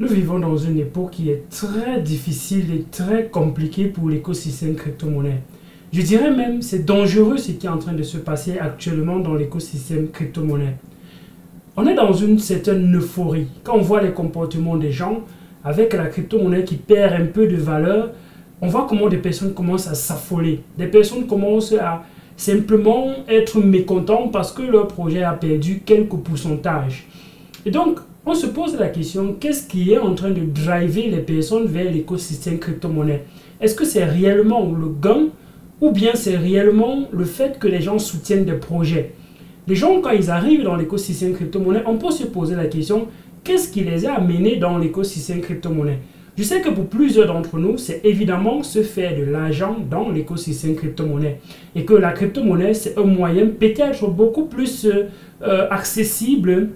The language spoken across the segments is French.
Nous vivons dans une époque qui est très difficile et très compliquée pour l'écosystème crypto-monnaie. Je dirais même c'est dangereux ce qui est en train de se passer actuellement dans l'écosystème crypto-monnaie. On est dans une certaine euphorie. Quand on voit les comportements des gens avec la crypto-monnaie qui perd un peu de valeur, on voit comment des personnes commencent à s'affoler. Des personnes commencent à simplement être mécontentes parce que leur projet a perdu quelques pourcentages. Et donc, on se pose la question, qu'est-ce qui est en train de driver les personnes vers l'écosystème crypto-monnaie? Est-ce que c'est réellement le gain ou bien c'est réellement le fait que les gens soutiennent des projets? Les gens, quand ils arrivent dans l'écosystème crypto-monnaie, on peut se poser la question, qu'est-ce qui les a amenés dans l'écosystème crypto-monnaie? Je sais que pour plusieurs d'entre nous, c'est évidemment se faire de l'argent dans l'écosystème crypto-monnaie. Et que la crypto-monnaie, c'est un moyen peut-être beaucoup plus accessible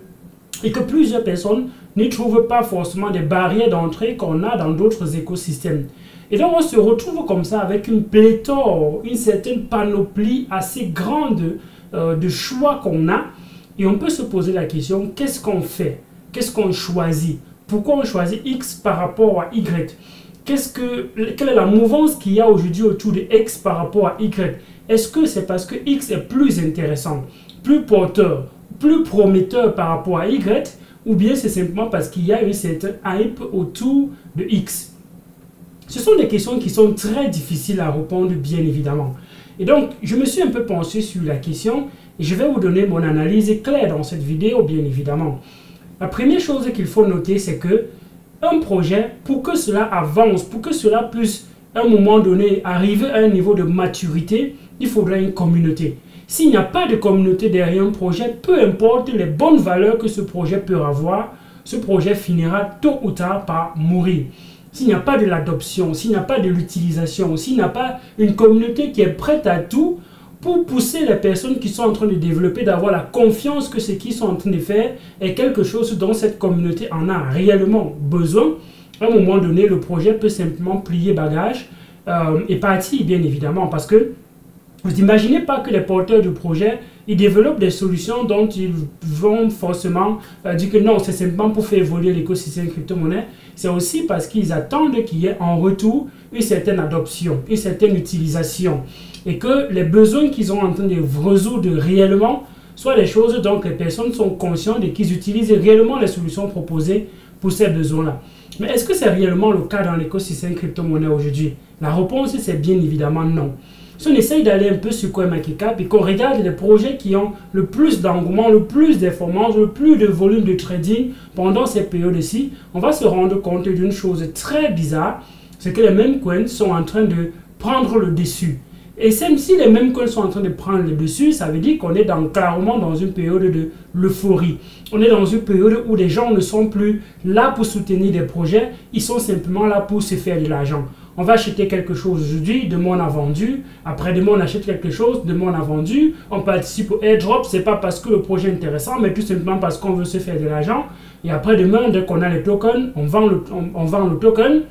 et que plusieurs personnes n'y trouvent pas forcément des barrières d'entrée qu'on a dans d'autres écosystèmes. Et donc on se retrouve comme ça avec une pléthore, une certaine panoplie assez grande de choix qu'on a. Et on peut se poser la question, qu'est-ce qu'on fait? Qu'est-ce qu'on choisit? Pourquoi on choisit X par rapport à Y? Quelle est la mouvance qu'il y a aujourd'hui autour de X par rapport à Y? Est-ce que c'est parce que X est plus intéressant, plus porteur, plus prometteur par rapport à Y, ou bien c'est simplement parce qu'il y a une certaine hype autour de X? Ce sont des questions qui sont très difficiles à répondre, bien évidemment. Et donc, je me suis un peu penché sur la question et je vais vous donner mon analyse claire dans cette vidéo, bien évidemment. La première chose qu'il faut noter, c'est que un projet, pour que cela avance, pour que cela puisse, à un moment donné, arriver à un niveau de maturité, il faudra une communauté. S'il n'y a pas de communauté derrière un projet, peu importe les bonnes valeurs que ce projet peut avoir, ce projet finira tôt ou tard par mourir. S'il n'y a pas de l'adoption, s'il n'y a pas de l'utilisation, s'il n'y a pas une communauté qui est prête à tout pour pousser les personnes qui sont en train de développer, d'avoir la confiance que ce qu'ils sont en train de faire est quelque chose dont cette communauté en a réellement besoin, à un moment donné, le projet peut simplement plier bagage et partir, bien évidemment, parce que vous n'imaginez pas que les porteurs de projet, ils développent des solutions dont ils vont forcément dire que non, c'est simplement pour faire évoluer l'écosystème crypto-monnaie. C'est aussi parce qu'ils attendent qu'il y ait en retour une certaine adoption, une certaine utilisation. Et que les besoins qu'ils ont en train de résoudre réellement soient des choses dont les personnes sont conscientes et qu'ils utilisent réellement les solutions proposées pour ces besoins-là. Mais est-ce que c'est réellement le cas dans l'écosystème crypto-monnaie aujourd'hui? La réponse, c'est bien évidemment non. Si on essaye d'aller un peu sur CoinMarketCap et qu'on regarde les projets qui ont le plus d'engouement, le plus d'informations, le plus de volume de trading pendant ces périodes-ci, on va se rendre compte d'une chose très bizarre, c'est que les mêmes coins sont en train de prendre le dessus. Et même si les mêmes coins sont en train de prendre le dessus, ça veut dire qu'on est clairement dans une période de l'euphorie. On est dans une période où les gens ne sont plus là pour soutenir des projets, ils sont simplement là pour se faire de l'argent. On va acheter quelque chose aujourd'hui, demain on a vendu, après-demain on achète quelque chose, demain on a vendu, on participe au airdrop, c'est pas parce que le projet est intéressant, mais tout simplement parce qu'on veut se faire de l'argent. Et après-demain, dès qu'on a les tokens, on vend le token,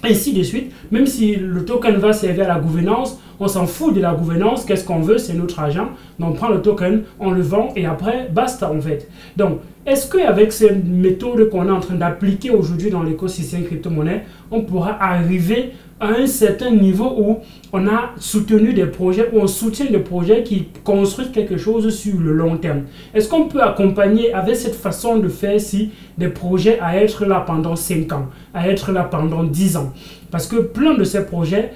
ainsi de suite. Même si le token va servir à la gouvernance, on s'en fout de la gouvernance, qu'est-ce qu'on veut, c'est notre argent. Donc on prend le token, on le vend et après, basta en fait. Donc, est-ce qu'avec ces méthodes qu'on est en train d'appliquer aujourd'hui dans l'écosystème crypto-monnaie, on pourra arriver à un certain niveau où on a soutenu des projets, où on soutient des projets qui construisent quelque chose sur le long terme? Est-ce qu'on peut accompagner avec cette façon de faire des projets à être là pendant 5 ans, à être là pendant 10 ans? Parce que plein de ces projets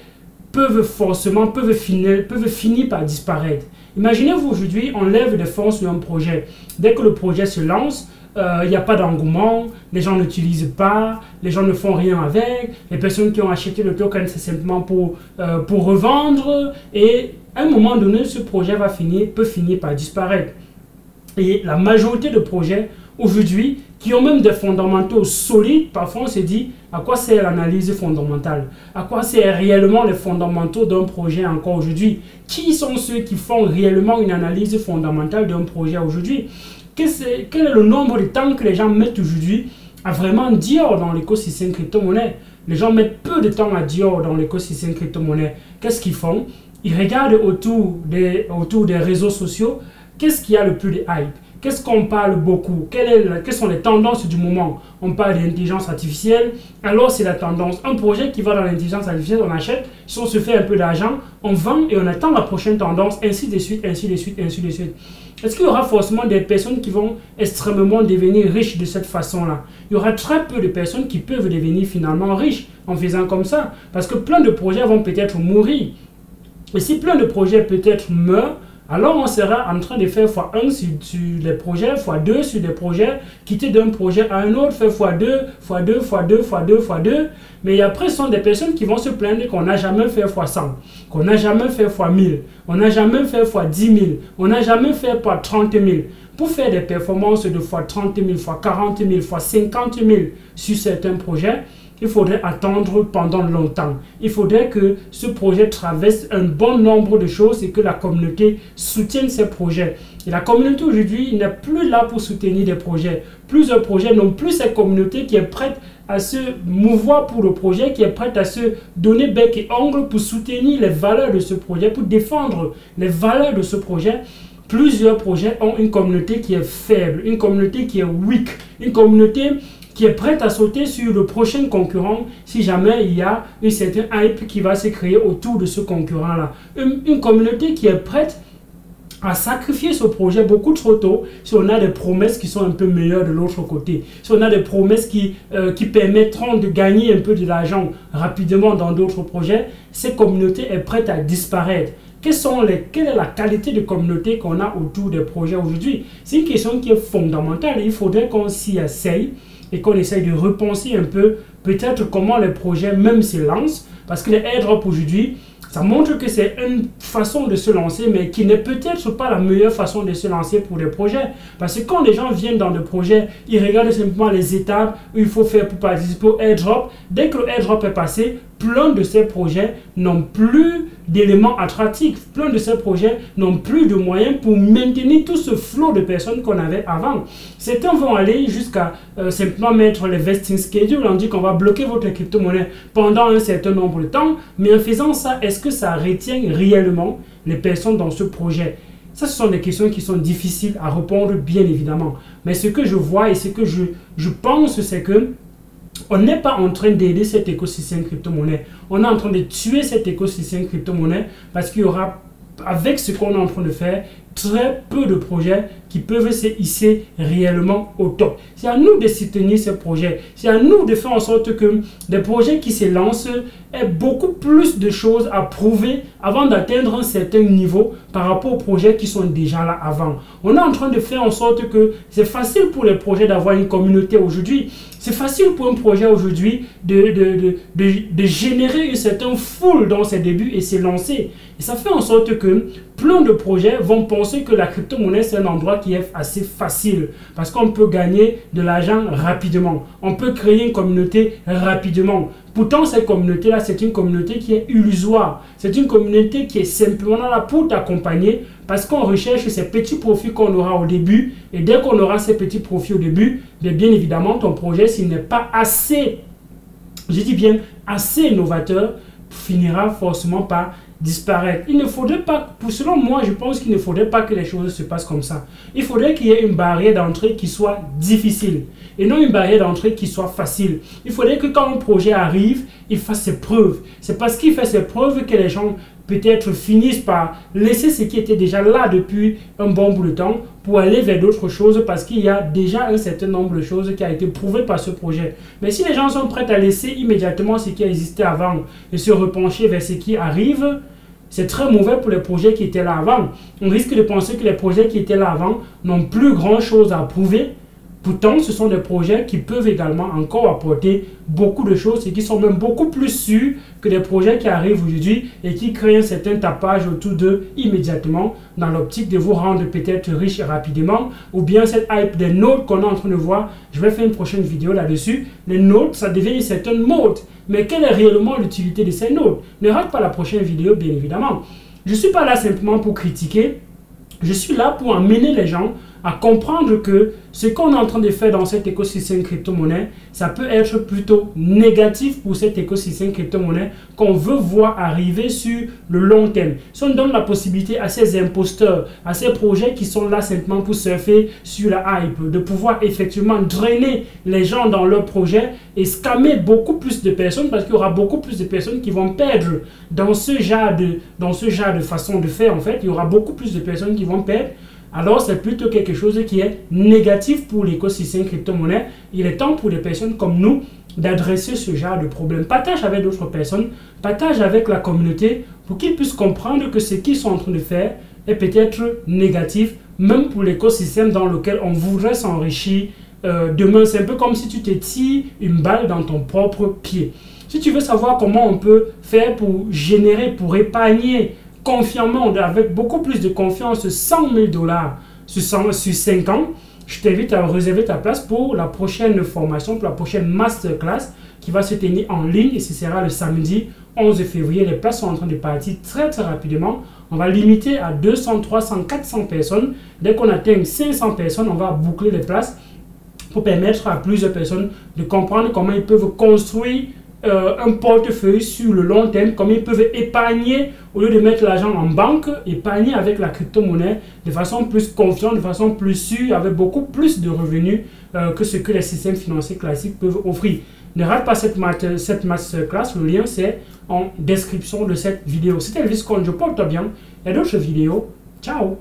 peuvent finir par disparaître. Imaginez-vous aujourd'hui, on lève des fonds sur un projet. Dès que le projet se lance, il n'y a pas d'engouement, les gens n'utilisent pas, les gens ne font rien avec, les personnes qui ont acheté le token, c'est simplement pour revendre. Et à un moment donné, ce projet peut finir par disparaître. Et la majorité de projets aujourd'hui, qui ont même des fondamentaux solides, parfois on se dit à quoi sert l'analyse fondamentale? À quoi sert réellement les fondamentaux d'un projet encore aujourd'hui? Qui sont ceux qui font réellement une analyse fondamentale d'un projet aujourd'hui? Quel est le nombre de temps que les gens mettent aujourd'hui à vraiment dire dans l'écosystème crypto-monnaie? Les gens mettent peu de temps à dire dans l'écosystème crypto-monnaie. Qu'est-ce qu'ils font? Ils regardent autour des réseaux sociaux. Qu'est-ce qui a le plus de hype? Qu'est-ce qu'on parle beaucoup? Quelles sont les tendances du moment? On parle d'intelligence artificielle, alors c'est la tendance. Un projet qui va dans l'intelligence artificielle, on achète, si on se fait un peu d'argent, on vend et on attend la prochaine tendance, ainsi de suite, ainsi de suite, ainsi de suite. Est-ce qu'il y aura forcément des personnes qui vont extrêmement devenir riches de cette façon-là? Il y aura très peu de personnes qui peuvent devenir finalement riches en faisant comme ça, parce que plein de projets vont peut-être mourir. Et si plein de projets peut-être meurent, alors on sera en train de faire x1 sur les projets, x2 sur des projets, quitter d'un projet à un autre, faire x2, x2, x2, x2, x2. Mais après, ce sont des personnes qui vont se plaindre qu'on n'a jamais fait x100, qu'on n'a jamais fait x1000, on n'a jamais fait x10 000, on n'a jamais fait x30 000. Pour faire des performances de x30 000, x40 000, x50 000 sur certains projets, il faudrait attendre pendant longtemps. Il faudrait que ce projet traverse un bon nombre de choses et que la communauté soutienne ces projets. Et la communauté aujourd'hui n'est plus là pour soutenir des projets. Plusieurs projets n'ont plus cette communauté qui est prête à se mouvoir pour le projet, qui est prête à se donner bec et ongle pour soutenir les valeurs de ce projet, pour défendre les valeurs de ce projet. Plusieurs projets ont une communauté qui est faible, une communauté qui est weak, une communauté qui est prête à sauter sur le prochain concurrent si jamais il y a une certaine hype qui va se créer autour de ce concurrent-là. Une communauté qui est prête à sacrifier ce projet beaucoup trop tôt si on a des promesses qui sont un peu meilleures de l'autre côté. Si on a des promesses qui permettront de gagner un peu de l'argent rapidement dans d'autres projets, cette communauté est prête à disparaître. Quelle est la qualité de communauté qu'on a autour des projets aujourd'hui? C'est une question qui est fondamentale. Il faudrait qu'on s'y essaye et qu'on essaye de repenser un peu peut-être comment les projets même se lancent. Parce que les airdrops aujourd'hui, ça montre que c'est une façon de se lancer, mais qui n'est peut-être pas la meilleure façon de se lancer pour des projets. Parce que quand les gens viennent dans des projets, ils regardent simplement les étapes qu'il faut faire pour participer au airdrop. Dès que le airdrop est passé, plein de ces projets n'ont plus d'éléments attractifs. Plein de ces projets n'ont plus de moyens pour maintenir tout ce flot de personnes qu'on avait avant. Certains vont aller jusqu'à simplement mettre les vesting schedules. On dit qu'on va bloquer votre crypto-monnaie pendant un certain nombre de temps. Mais en faisant ça, est-ce que ça retient réellement les personnes dans ce projet? Ça, ce sont des questions qui sont difficiles à répondre, bien évidemment. Mais ce que je vois et ce que je pense, c'est que on n'est pas en train d'aider cet écosystème crypto-monnaie. On est en train de tuer cet écosystème crypto-monnaie parce qu'il y aura, avec ce qu'on est en train de faire, très peu de projets qui peuvent se hisser réellement au top. C'est à nous de soutenir ces projets. C'est à nous de faire en sorte que des projets qui se lancent aient beaucoup plus de choses à prouver avant d'atteindre un certain niveau par rapport aux projets qui sont déjà là avant. On est en train de faire en sorte que c'est facile pour les projets d'avoir une communauté aujourd'hui. C'est facile pour un projet aujourd'hui de générer une certaine foule dans ses débuts et se lancer. Et ça fait en sorte que plein de projets vont penser que la crypto-monnaie, c'est un endroit qui est assez facile parce qu'on peut gagner de l'argent rapidement. On peut créer une communauté rapidement. Pourtant, cette communauté-là, c'est une communauté qui est illusoire. C'est une communauté qui est simplement là pour t'accompagner parce qu'on recherche ces petits profits qu'on aura au début. Et dès qu'on aura ces petits profits au début, bien évidemment, ton projet, s'il n'est pas assez, je dis bien assez novateur, finira forcément par disparaître. Il ne faudrait pas, selon moi, je pense qu'il ne faudrait pas que les choses se passent comme ça. Il faudrait qu'il y ait une barrière d'entrée qui soit difficile et non une barrière d'entrée qui soit facile. Il faudrait que quand un projet arrive, il fasse ses preuves. C'est parce qu'il fait ses preuves que les gens peut-être finissent par laisser ce qui était déjà là depuis un bon bout de temps pour aller vers d'autres choses parce qu'il y a déjà un certain nombre de choses qui a été prouvé par ce projet. Mais si les gens sont prêts à laisser immédiatement ce qui existait avant et se repencher vers ce qui arrive, c'est très mauvais pour les projets qui étaient là avant. On risque de penser que les projets qui étaient là avant n'ont plus grand chose à prouver. Pourtant, ce sont des projets qui peuvent également encore apporter beaucoup de choses et qui sont même beaucoup plus sûrs que les projets qui arrivent aujourd'hui et qui créent un certain tapage autour d'eux immédiatement dans l'optique de vous rendre peut-être riche rapidement ou bien cette hype des notes qu'on est en train de voir. Je vais faire une prochaine vidéo là-dessus. Les notes, ça devient une certaine mode. Mais quelle est réellement l'utilité de ces notes? Ne rate pas la prochaine vidéo, bien évidemment. Je ne suis pas là simplement pour critiquer. Je suis là pour amener les gens à comprendre que ce qu'on est en train de faire dans cet écosystème crypto-monnaie, ça peut être plutôt négatif pour cet écosystème crypto-monnaie qu'on veut voir arriver sur le long terme. Si on donne la possibilité à ces imposteurs, à ces projets qui sont là simplement pour surfer sur la hype, de pouvoir effectivement drainer les gens dans leur projet et scammer beaucoup plus de personnes, parce qu'il y aura beaucoup plus de personnes qui vont perdre dans ce genre de façon de faire. En fait, il y aura beaucoup plus de personnes qui vont perdre. Alors, c'est plutôt quelque chose qui est négatif pour l'écosystème crypto-monnaie. Il est temps pour les personnes comme nous d'adresser ce genre de problème. Partage avec d'autres personnes, partage avec la communauté pour qu'ils puissent comprendre que ce qu'ils sont en train de faire est peut-être négatif, même pour l'écosystème dans lequel on voudrait s'enrichir demain. C'est un peu comme si tu te tires une balle dans ton propre pied. Si tu veux savoir comment on peut faire pour générer, pour épargner confiamment, avec beaucoup plus de confiance, 100 000 $ sur 5 ans, je t'invite à réserver ta place pour la prochaine formation, pour la prochaine masterclass qui va se tenir en ligne, et ce sera le samedi 11 février. Les places sont en train de partir très rapidement. On va limiter à 200, 300, 400 personnes. Dès qu'on atteint 500 personnes, on va boucler les places pour permettre à plusieurs personnes de comprendre comment ils peuvent construire un portefeuille sur le long terme, comment ils peuvent épargner au lieu de mettre l'argent en banque, épargner avec la crypto-monnaie de façon plus confiante, de façon plus sûre, avec beaucoup plus de revenus que ce que les systèmes financiers classiques peuvent offrir. Ne rate pas cette masterclass, le lien c'est en description de cette vidéo. C'était Elvis Coin, je porte bien. Il y a d'autres vidéos. Ciao!